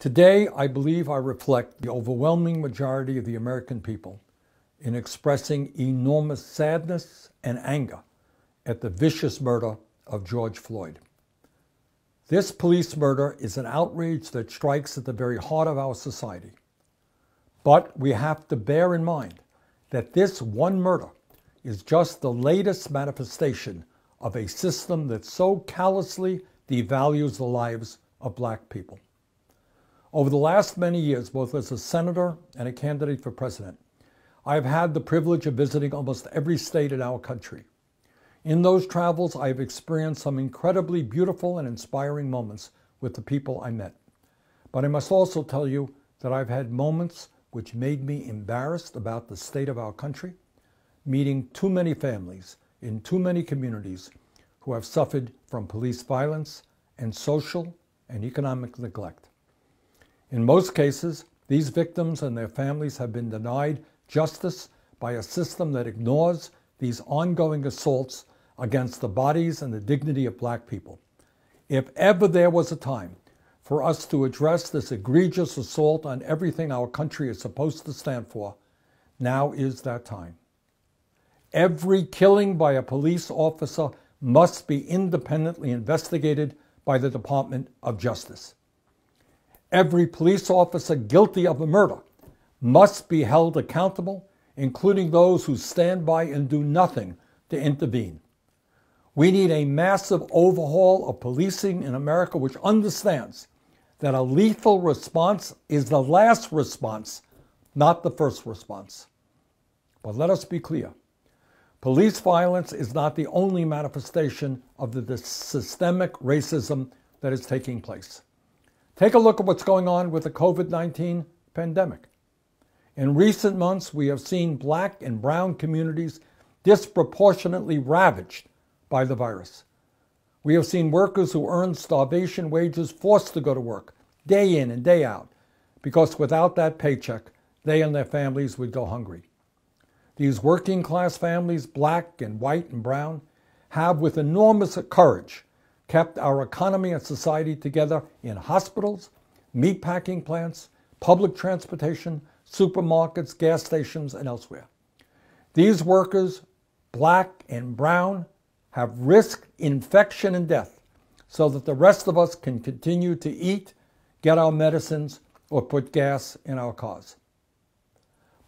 Today, I believe I reflect the overwhelming majority of the American people in expressing enormous sadness and anger at the vicious murder of George Floyd. This police murder is an outrage that strikes at the very heart of our society. But we have to bear in mind that this one murder is just the latest manifestation of a system that so callously devalues the lives of Black people. Over the last many years, both as a senator and a candidate for president, I have had the privilege of visiting almost every state in our country. In those travels, I have experienced some incredibly beautiful and inspiring moments with the people I met. But I must also tell you that I've had moments which made me embarrassed about the state of our country, meeting too many families in too many communities who have suffered from police violence and social and economic neglect. In most cases, these victims and their families have been denied justice by a system that ignores these ongoing assaults against the bodies and the dignity of Black people. If ever there was a time for us to address this egregious assault on everything our country is supposed to stand for, now is that time. Every killing by a police officer must be independently investigated by the Department of Justice. Every police officer guilty of a murder must be held accountable, including those who stand by and do nothing to intervene. We need a massive overhaul of policing in America which understands that a lethal response is the last response, not the first response. But let us be clear. Police violence is not the only manifestation of the systemic racism that is taking place. Take a look at what's going on with the COVID-19 pandemic. In recent months, we have seen Black and brown communities disproportionately ravaged by the virus. We have seen workers who earn starvation wages forced to go to work day in and day out because without that paycheck, they and their families would go hungry. These working class families, Black and white and brown, have with enormous courage kept our economy and society together in hospitals, meatpacking plants, public transportation, supermarkets, gas stations, and elsewhere. These workers, Black and brown, have risked infection and death so that the rest of us can continue to eat, get our medicines, or put gas in our cars.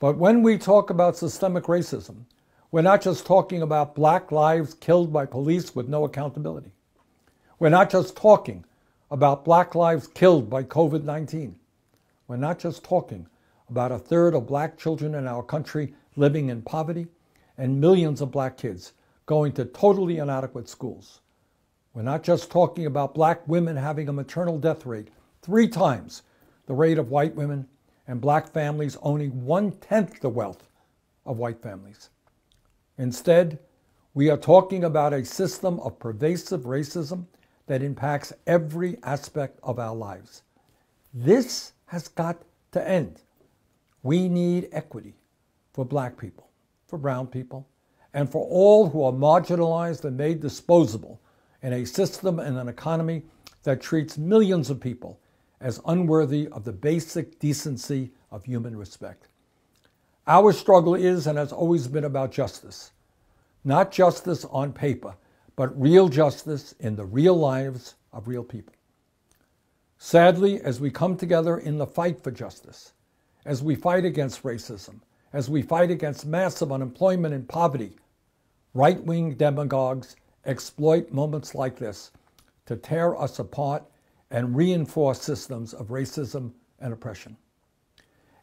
But when we talk about systemic racism, we're not just talking about Black lives killed by police with no accountability. We're not just talking about Black lives killed by COVID-19. We're not just talking about a third of Black children in our country living in poverty and millions of Black kids going to totally inadequate schools. We're not just talking about Black women having a maternal death rate 3 times the rate of white women and Black families owning 1/10 the wealth of white families. Instead, we are talking about a system of pervasive racism that impacts every aspect of our lives. This has got to end. We need equity for Black people, for brown people, and for all who are marginalized and made disposable in a system and an economy that treats millions of people as unworthy of the basic decency of human respect. Our struggle is and has always been about justice. Not justice on paper, but real justice in the real lives of real people. Sadly, as we come together in the fight for justice, as we fight against racism, as we fight against massive unemployment and poverty, right-wing demagogues exploit moments like this to tear us apart and reinforce systems of racism and oppression.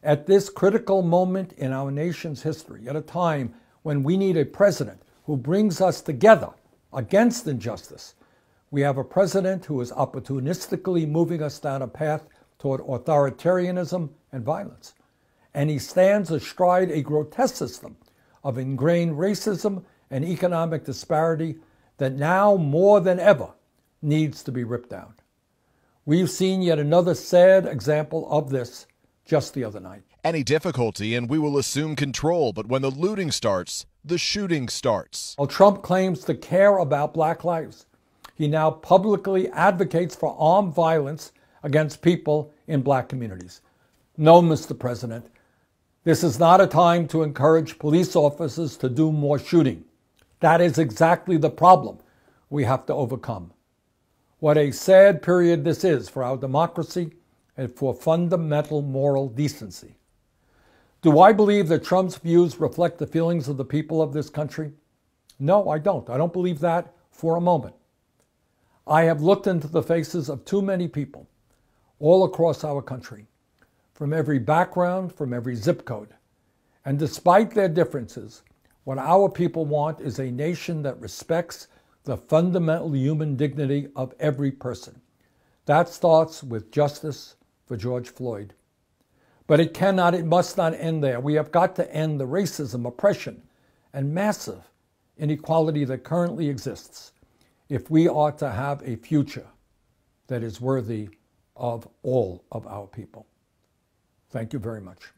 At this critical moment in our nation's history, at a time when we need a president who brings us together against injustice, we have a president who is opportunistically moving us down a path toward authoritarianism and violence. And he stands astride a grotesque system of ingrained racism and economic disparity that now more than ever needs to be ripped down. We've seen yet another sad example of this just the other night. Any difficulty and we will assume control, but when the looting starts, the shooting starts. While Trump claims to care about Black lives, he now publicly advocates for armed violence against people in black communities. No, Mr. President, this is not a time to encourage police officers to do more shooting. That is exactly the problem we have to overcome. What a sad period this is for our democracy and for fundamental moral decency. Do I believe that Trump's views reflect the feelings of the people of this country? No, I don't. I don't believe that for a moment. I have looked into the faces of too many people all across our country, from every background, from every zip code. And despite their differences, what our people want is a nation that respects the fundamental human dignity of every person. That starts with justice for George Floyd. But it must not end there. We have got to end the racism, oppression, and massive inequality that currently exists if we are to have a future that is worthy of all of our people. Thank you very much.